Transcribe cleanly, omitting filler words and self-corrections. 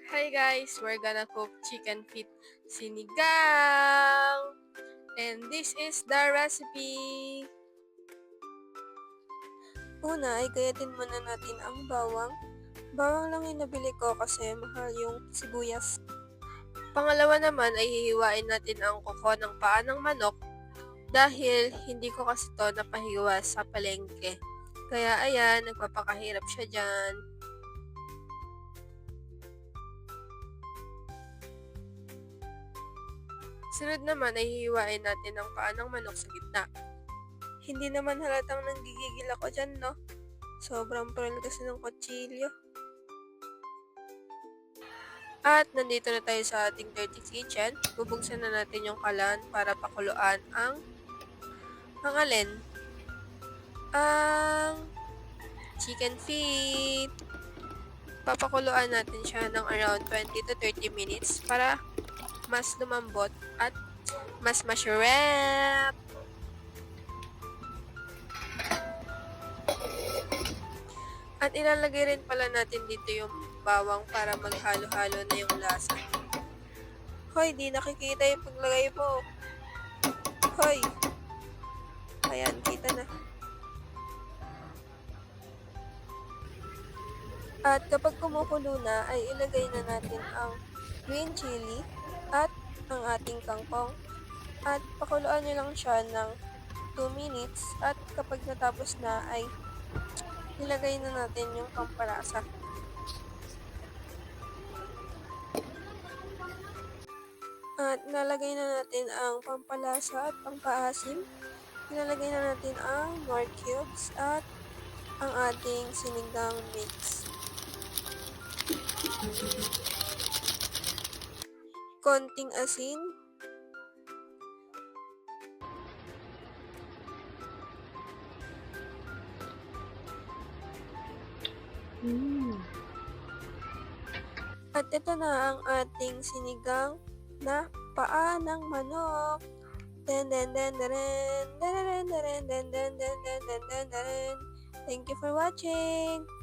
Hi guys, we're gonna cook chicken feet sinigang. And this is the recipe. Una ay gayatin muna natin ang bawang. Bawang lang yung nabili ko kasi mahal yung sibuyas. Pangalawa naman ay hihiwain natin ang kuko ng paa ng manok dahil hindi ko kasi to napahiwa sa palengke. Kaya ayan, nagpapakahirap siya dyan. Sunod naman ay hihiwain natin ang paa ng manok sa gitna. Hindi naman halatang nanggigigil ako dyan, no? Sobrang pearl kasi ng kutsilyo. At nandito na tayo sa ating dirty kitchen. Bubuksan na natin yung kalan para pakuluan ang alin? Ang chicken feet. Papakuluan natin siya ng around 20 to 30 minutes para mas lumambot at mas masarap. At ilalagay rin pala natin dito yung bawang para maghalo-halo na yung lasa. Hoy, di nakikita yung paglagay mo. Hoy! Ayan, kita na. At kapag kumukulo na, ay ilagay na natin ang green chili at ang ating kangkong. At pakuluan nyo lang siya ng 2 minutes. At kapag natapos na, ay ilagay na natin yung pampalasa. At nalagay na natin ang pampalasa at pampaasim. Ilalagay na natin ang nor cubes at ang ating sinigang mix. Konting asin. At ito na ang ating sinigang na paa ng manok. Thank you for watching.